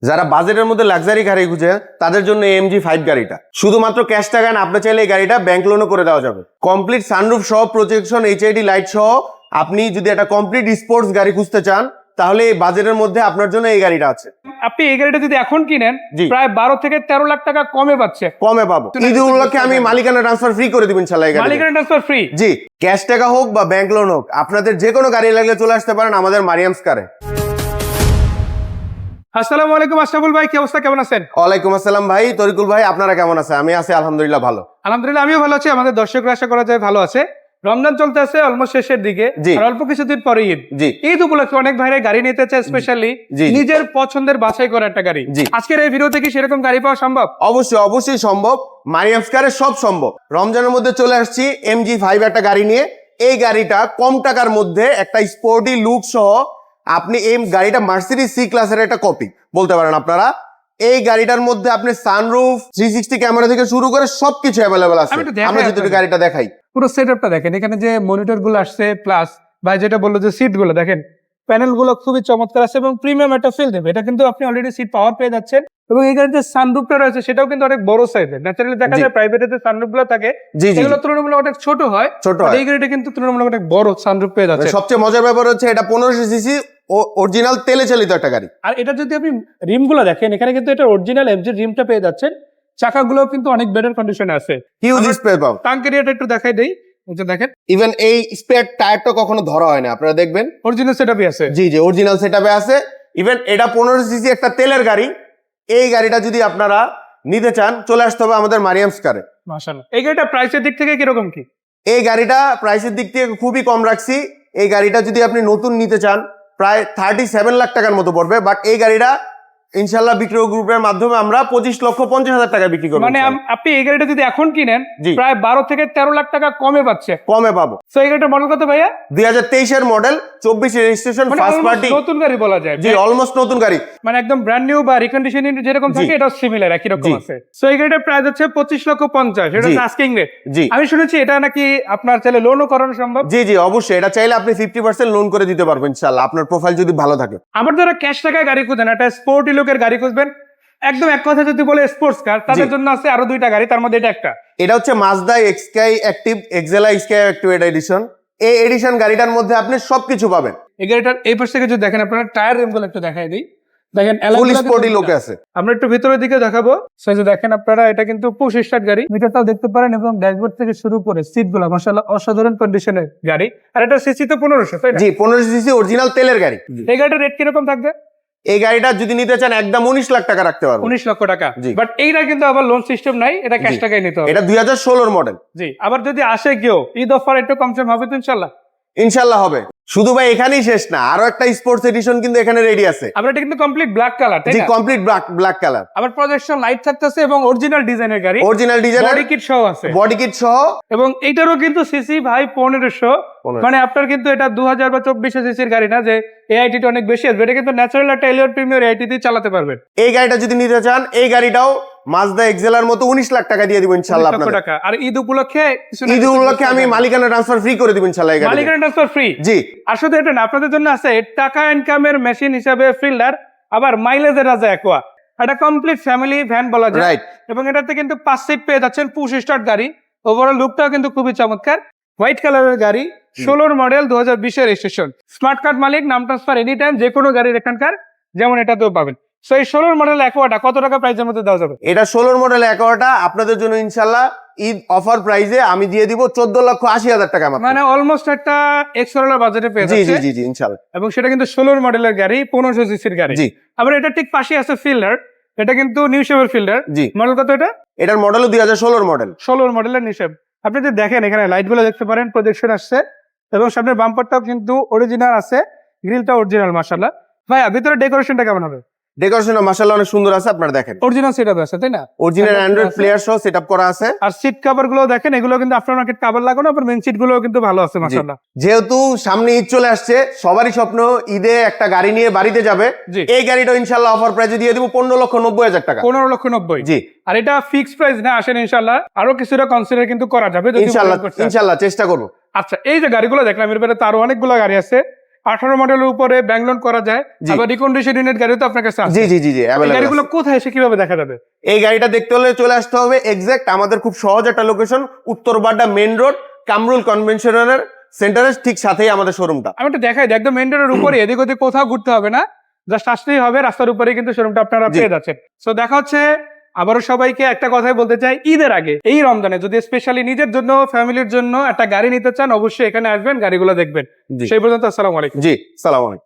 যারা বাজেটের মধ্যে লাক্সারি গাড়ি খুঁজে তাদের জন্য AMG 5 গাড়িটা শুধুমাত্র ক্যাশ টাকা না, আপনি চাইলে এই গাড়িটা ব্যাংক লোনও করে দেওয়া যাবে। কমপ্লিট সানরুফ সহ প্রজেকশন HID লাইট সহ আপনি যদি একটা কমপ্লিট স্পোর্টস গাড়ি খুঁজতে চান তাহলে এই বাজেটের মধ্যে আপনার জন্য এই গাড়িটা আছে। আপনি এই গাড়িটা যদি এখন কিনেন প্রায় 12 থেকে 13 লাখ টাকা কমে পাচ্ছে। কমে পাবো। ঈদ উপলক্ষে আমি মালিকানা ট্রান্সফার ফ্রি করে দিব ইনশাআল্লাহ। মালিকানা ট্রান্সফার ফ্রি? জি, ক্যাশ টাকা হোক বা ব্যাংক লোন হোক, আপনাদের যে কোনো গাড়ি লাগলে চলে আসতে পারেন আমাদের মারিয়ামস কারে। আসসালামু আলাইকুম আশরাফুল ভাই, কি অবস্থা, কেমন আছেন? ওয়ালাইকুম আসসালাম ভাই, তরিকুল ভাই, আপনারা কেমন আছেন? আমি আছি আলহামদুলিল্লাহ ভালো। আলহামদুলিল্লাহ আমিও ভালো আছি, আমাদের দর্শকরা আশা করা যায় ভালো আছে। রমজান চলতে আছে অলমোস্ট শেষের দিকে, আর অল্প কিছুদিন পরে ঈদ। ঈদ উপলক্ষে অনেক ভাইরা গাড়ি নিতে চায়, স্পেশালি নিজের পছন্দের বাছাই করা একটা গাড়ি। আজকের এই ভিডিওতে কি সেরকম গাড়ি পাওয়া সম্ভব? অবশ্যই অবশ্যই সম্ভব, মারিয়ামস কারে সব সম্ভব। রমজানের মধ্যে চলে আসছি MG 5 একটা গাড়ি নিয়ে। এই গাড়িটা কম টাকার মধ্যে একটা স্পোর্টি লুক সহ, আপনি এই গাড়িটা মার্সিডিজ C ক্লাসের একটা কপি বলতে পারেন আপনারা। এই গাড়িটার মধ্যে আপনি সানরুফ 360 ক্যামেরা থেকে শুরু করে সবকিছু অ্যাভেলেবল আছে। আমরা যদি গাড়িটা দেখাই, পুরো সেটআপটা দেখেন, এখানে যে মনিটর গুলো আসছে, প্লাস ভাই যেটা বললো যে সিট গুলো দেখেন, প্যানেল গুলো খুবই চমৎকার আছে এবং প্রিমিয়াম একটা ফিল দেবে। এটা কিন্তু আপনি অলরেডি সিট পাওয়ার পেয়ে যাচ্ছেন। এবং এই গাড়িতে সানরুফটা রয়েছে সেটাও কিন্তু অনেক বড় সাইজের। ন্যাচারালি দেখা যায় প্রাইভেটে যে সানরুফ গুলো থাকে এগুলো তুলনামূলক অনেক ছোট হয়, এই গাড়িটা কিন্তু তুলনামূলক অনেক বড় সানরুফ পেয়ে যাচ্ছে। সবচেয়ে মজার ব্যাপার হচ্ছে এটা 1500 সিসি অরিজিনাল তেলে চালিত একটা গাড়ি। আর এটা যদি আপনি রিম গুলো দেখেন, এখানে কিন্তু এটা অরিজিনাল MG রিমটা পেয়ে যাচ্ছেন। চাকাগুলো কিন্তু অনেক বেটার কন্ডিশনে আছে, হিউজ স্পেয়ার পাও। টাঙ্ক এরিয়াটা একটু দেখাই দেই, দেখেন ইভেন এই স্পেয়ার টায়ারটা কখনো ধরা হয় না, আপনারা দেখবেন অরিজিনাল সেটআপই আছে। জি জি, অরিজিনাল সেটআপে আছে। ইভেন এটা 1500 সিসি একটা তেলের গাড়ি। এই গাড়িটা যদি আপনারা নিতে চান চলে আসতে হবে আমাদের মারিয়ামস কারে। মাশাআল্লাহ। এই গাড়িটা প্রাইসের দিক থেকে কিরকম কি? এই গাড়িটা প্রাইসের দিক থেকে খুবই কম রাখছি। এই গাড়িটা যদি আপনি নতুন নিতে চান প্রায় 37 লাখ টাকার মতো পড়বে, বাট এই গাড়িটা ইনশাআল্লাহ বিক্রয় গ্রুপের মাধ্যমে আমরা 25,50,000 টাকা বিক্রি করব। মানে আপনি এই গাড়িটা যদি এখন কিনেন প্রায় 12 থেকে 13 লাখ টাকা কমে পাচ্ছে। কমে পাবো। সো এই গাড়িটার মডেল কত ভাইয়া? 2023 এর মডেল, 24 রেজিস্ট্রেশন, ফার্স্ট পার্টি, নতুন গাড়ি বলা যায়। জি, অলমোস্ট নতুন গাড়ি, মানে একদম ব্র্যান্ড নিউ বা রিকন্ডিশনিং যেরকম থাকে এটা সিমিলার একই রকম আছে। সো এই গাড়িটার প্রাইস হচ্ছে 25,50,000, এটা হচ্ছে আস্কিং রেট। আমি শুনেছি এটা নাকি আপনার চাইলে লোনও করানো সম্ভব। জি জি, অবশ্যই এটা চাইলে আপনি 50% লোন করে দিতে পারবেন ইনশাআল্লাহ, আপনার প্রোফাইল যদি ভালো থাকে। আমার যারা ক্যাশ টাকায় গাড়ি খুঁজেন, একটা স্পোর্টি লুকের গাড়ি খুঁজবেন, একদম এক কথা যদি বলে স্পোর্টস কার, তাদের জন্য আছে আরো দুইটা গাড়ি, তার মধ্যে এটা একটা। এটা হচ্ছে মাজদা এক্সকাই active, Axela sky active edition. এই এডিশন গাড়িটার মধ্যে আপনি সবকিছু পাবেন। এই গাড়িটার এই পাশ থেকে যদি দেখেন, আপনারা টায়ার রিম গুলো একটু দেখাই দিই, দেখেন ফুল স্পোর্টি লুক আছে। আমরা একটু ভিতরের দিকে দেখাবো। সো এই যে দেখেন আপনারা, এটা কিন্তু পুশ স্টার্ট গাড়ি, মিটারটাও দেখতে পারেন এবং ড্যাশবোর্ড থেকে শুরু করে সিট গুলো মাশাআল্লাহ অসাধারণ কন্ডিশনের গাড়ি। আর এটা সিসি তো 1500, তাই না? জি, 1500 সিসি অরিজিনাল তেলের গাড়ি। এই গাড়িটার রেট কিরকম থাকবে? এই গাড়িটা যদি নিতে চান একদম 19 লাখ টাকা রাখতে পারবেন। 19 লক্ষ টাকা। বাট এইটা কিন্তু আবার লোন সিস্টেম নাই, এটা ক্যাশ টাকায় নিতে হবে। এটা 2016 মডেল। জি, আবার যদি আসে কেউ ঈদ অফার একটু কম সম হবে তো ইনশাআল্লাহ? ইনশাআল্লাহ হবে। শুধু ভাই এখানেই শেষ না, আরো একটা স্পোর্টস এডিশন কিন্তু এখানে রেডি আছে। আবার এটা কিন্তু কমপ্লিট ব্ল্যাক কালার, তাই না? জি, কমপ্লিট ব্ল্যাক কালার। আবার প্রজেকশন লাইট থাকতেছে এবং অরিজিনাল ডিজাইনের গাড়ি, অরিজিনাল ডিজাইন, বডি কিট সহ আছে, বডি কিট সহ। এবং এইটারও কিন্তু সিসি ভাই 1500। মানে আপনার কিন্তু এটা 2000 বা 2400 সিসির গাড়ি না যে AIT টা অনেক বেশি আসবে, এটা কিন্তু ন্যাচারাল একটা এলিয়ট প্রিমিয়ার AIT দিয়ে চালাতে পারবেন। এই গাড়িটা যদি নিতে চান, এই গাড়িটাও মাজদা এক্সেলার মতো 19 লাখ টাকা দিয়ে দিব ইনশাআল্লাহ আপনাদের। আর ঈদ উপলক্ষে আমি মালিকানা ট্রান্সফার ফ্রি করে দিব ইনশাআল্লাহ। মালিকানা ট্রান্সফার ফ্রি? জি। আর শুধু এটা না, আপনাদের জন্য আছে টাকা ইনকামের মেশিন হিসাবে ফিল্ডার, আবার মাইলেজের রাজা অ্যাকোয়া। এটা কমপ্লিট ফ্যামিলি ভ্যান বলা যায়, রাইট? এবং এটাতে কিন্তু 5 সিট পেয়ে যাচ্ছেন, পুশ স্টার্ট গাড়ি। ওভারঅল লুকটাও কিন্তু খুবই চমৎকার। হোয়াইট কালারের গাড়ি, 16 মডেল, 2020 এর রেজিস্ট্রেশন। স্মার্ট কার্ড মালিক, নাম ট্রান্সফার এনি টাইম, যে কোনো গাড়ির এখানকার যেমন এটাতেও পাবেন। সো এই 16 মডেল অ্যাকোয়াটা কত টাকা প্রাইসের মধ্যে দেওয়া যাবে? এটা 16 মডেল অ্যাকোয়াটা আপনাদের জন্য ইনশাআল্লাহ ঈদ অফার প্রাইসে আমি দিয়ে দিব 14,80,000 টাকা মাত্র। মানে অলমোস্ট একটা এক্সট্রা বাজেটে পেয়ে যাচ্ছে। জি জি জি, ইনশাআল্লাহ। এবং সেটা কিন্তু 16 মডেলের গাড়ি, 1500 সিসির গাড়ি। জি। আবার এটা ঠিক পাশে আছে ফিল্ডার, এটা কিন্তু নিউ শেপের ফিল্ডার। জি। মডেল কত এটা? এটার মডেলও 2016 মডেল। 16 মডেলের নিউ শেপ। আপনি যদি দেখেন এখানে লাইট গুলো দেখতে পারেন, প্রজেকশন আসছে এবং সামনের বাম্পারটাও কিন্তু অরিজিনাল আছে, গ্রিলটা অরিজিনাল মাশাআল্লাহ। ভাইয়া ভিতরে ডেকোরেশনটা কেমন হবে? ডেকোরেশন মাশাআল্লাহ অনেক সুন্দর আছে, আপনারা দেখেন অরিজিনাল সেটআপ আছে, তাই না? অরিজিনাল অ্যান্ড্রয়েড প্লেয়ার সহ সেটআপ করা আছে। আর সিট কভার গুলো দেখেন, এগুলো কিন্তু আফটার মার্কেট কভার লাগানো, আর মেইন সিট গুলো কিন্তু ভালো আছে মাশাআল্লাহ। যেহেতু সামনে ঈদ চলে আসছে, সবারই স্বপ্ন ঈদে একটা গাড়ি নিয়ে বাড়িতে যাবে। এই গাড়িটা ইনশাআল্লাহ অফার প্রাইসে দিয়ে দিব 15,90,000 টাকা। 15,90,000। জি। আর এটা ফিক্সড প্রাইস না, আসেন ইনশাআল্লাহ আরো কিছুটা কনসিডার কিন্তু করা যাবে ইনশাআল্লাহ, ইনশাআল্লাহ চেষ্টা করব। আচ্ছা, এই যে গাড়িগুলো দেখলাম, এর বাইরে তো আরো অনেকগুলো গাড়ি আছে। 18 মডেলের উপরে ব্যাংক লোন করা যায়, জি। আবার রিকন্ডিশন ইউনিট গাড়ি তো আপনার কাছে আছে। জি জি জি জি এই available গাড়িগুলো আছে। কোথায় এসে কিভাবে দেখা যাবে? এই গাড়িটা দেখতে হলে চলে আসতে হবে এক্সাক্ট আমাদের খুব সহজ একটা location, Uttar Badda main road, Kamrul কনভেনশনের সেন্টারের ঠিক সাথেই আমাদের শোরুমটা। আমি একটু দেখাই দিই, একদম মেইন রোডের উপরে, এদিক ওদিক কোথাও ঘুরতে হবে না, জাস্ট আসতেই হবে, রাস্তার উপরে কিন্তু শোরুমটা আপনারা জি। পেয়ে যাচ্ছেন। সো দেখা হচ্ছে। আবারও সবাইকে একটা কথাই বলতে চাই, ঈদের আগে এই রমজানে যদি স্পেশালি নিজের জন্য, ফ্যামিলির জন্য একটা গাড়ি নিতে চান, অবশ্যই এখানে আসবেন, গাড়িগুলো দেখবেন। জি সেই পর্যন্ত আসসালামু আলাইকুম। জি সালাম আলাইকুম।